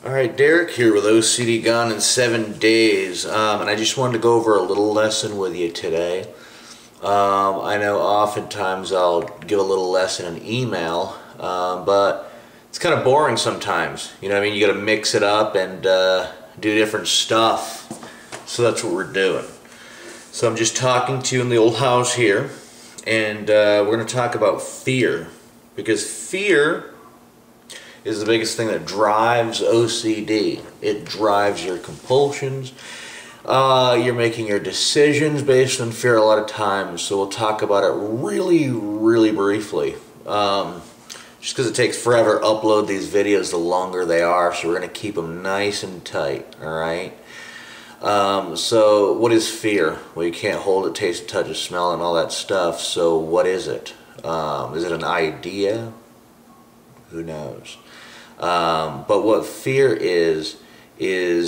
Alright, Derek here with OCD Gone in 7 Days, and I just wanted to go over a little lesson with you today. I know oftentimes I'll give a little lesson in email, but it's kind of boring sometimes. You know what I mean? You got to mix it up and do different stuff. So that's what we're doing. So I'm just talking to you in the old house here, and we're going to talk about fear, because fear is the biggest thing that drives OCD. It drives your compulsions. You're making your decisions based on fear a lot of times, so we'll talk about it really briefly. Just because it takes forever to upload these videos, the longer they are, so we're going to keep them nice and tight, alright? So what is fear? Well, you can't hold it, taste it, touch it, smell it, and all that stuff, so what is it? Is it an idea? Who knows? But what fear is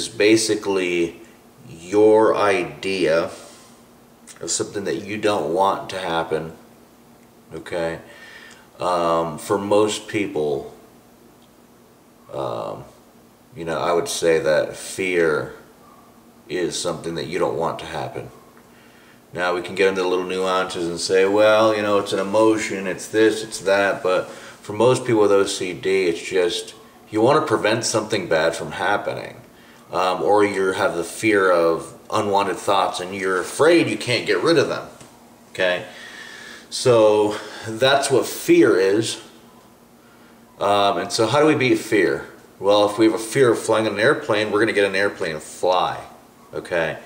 basically your idea of something that you don't want to happen, okay? For most people, you know, I would say that fear is something that you don't want to happen. Now we can get into little nuances and say, well, you know, it's an emotion, it's this, it's that, but for most people with OCD, it's just you want to prevent something bad from happening, or you have the fear of unwanted thoughts and you're afraid you can't get rid of them, okay? So that's what fear is. And so how do we beat fear? Well, if we have a fear of flying an airplane, we're going to get an airplane and fly, okay?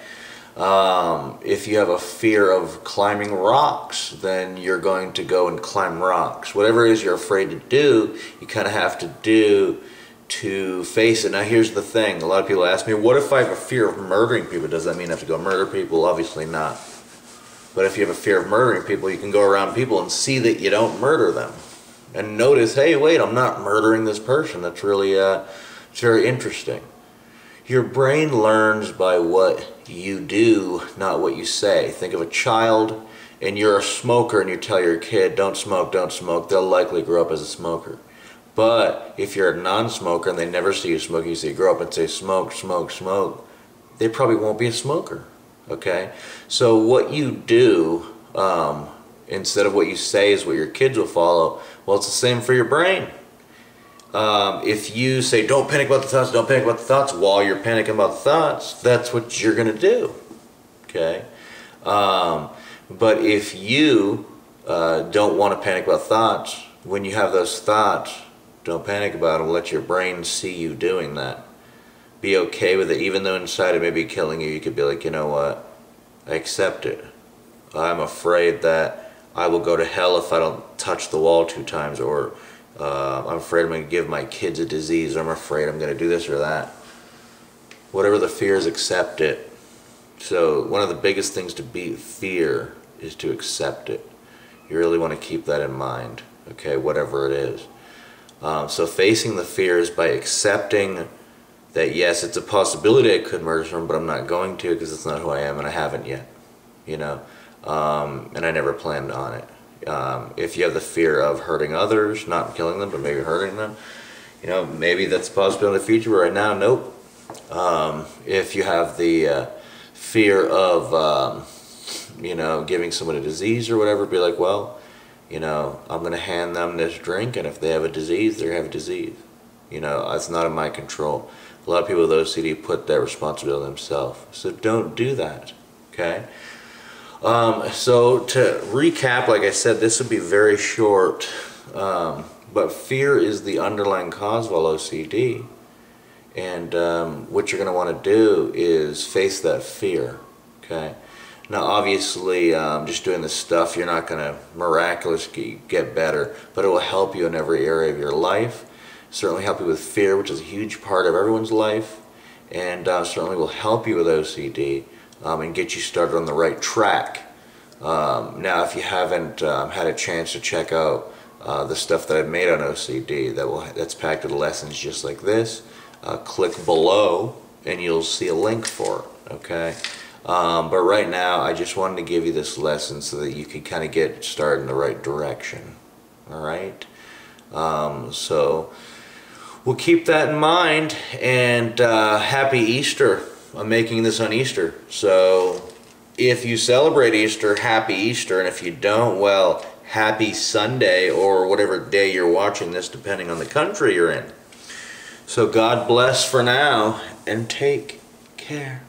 If you have a fear of climbing rocks, then you're going to go and climb rocks. Whatever it is you're afraid to do, you kind of have to do to face it. Now here's the thing, a lot of people ask me, what if I have a fear of murdering people? Does that mean I have to go murder people? Obviously not. But if you have a fear of murdering people, you can go around people and see that you don't murder them. And notice, hey, wait, I'm not murdering this person. That's really, it's very interesting. Your brain learns by what you do, not what you say. Think of a child, and you're a smoker, and you tell your kid, don't smoke, they'll likely grow up as a smoker. But if you're a non-smoker and they never see you smoking, you say grow up and say smoke, smoke, smoke, they probably won't be a smoker, okay? So what you do, instead of what you say is what your kids will follow, well, it's the same for your brain. If you say, don't panic about the thoughts, don't panic about the thoughts, while you're panicking about the thoughts, that's what you're going to do, okay? But if you don't want to panic about thoughts, when you have those thoughts, don't panic about them. Let your brain see you doing that. Be okay with it. Even though inside it may be killing you, you could be like, you know what? I accept it. I'm afraid that I will go to hell if I don't touch the wall 2 times, or I'm afraid I'm going to give my kids a disease, or I'm afraid I'm going to do this or that. Whatever the fear is, accept it. So one of the biggest things to beat fear is to accept it. You really want to keep that in mind, okay, whatever it is. So facing the fear is by accepting that yes, it's a possibility I could murder someone, but I'm not going to, because it's not who I am, and I haven't yet, you know, and I never planned on it. If you have the fear of hurting others, not killing them, but maybe hurting them, you know, maybe that's a possibility in the future, but right now, nope. If you have the fear of, you know, giving someone a disease or whatever, be like, well, you know, I'm going to hand them this drink, and if they have a disease, they have a disease. You know, it's not in my control. A lot of people with OCD put that responsibility on themselves. So don't do that, okay? So to recap, like I said, this would be very short, but fear is the underlying cause of all OCD. And what you're going to want to do is face that fear, okay? Now obviously, just doing this stuff, you're not going to miraculously get better, but it will help you in every area of your life. Certainly help you with fear, which is a huge part of everyone's life, and certainly will help you with OCD and get you started on the right track. Now if you haven't had a chance to check out the stuff that I've made on OCD that's packed with lessons just like this, click below and you'll see a link for it, okay? But right now I just wanted to give you this lesson so that you can kind of get started in the right direction. Alright? So we'll keep that in mind, and happy Easter. I'm making this on Easter, so if you celebrate Easter, happy Easter, and if you don't, well, happy Sunday, or whatever day you're watching this, depending on the country you're in. So God bless for now, and take care.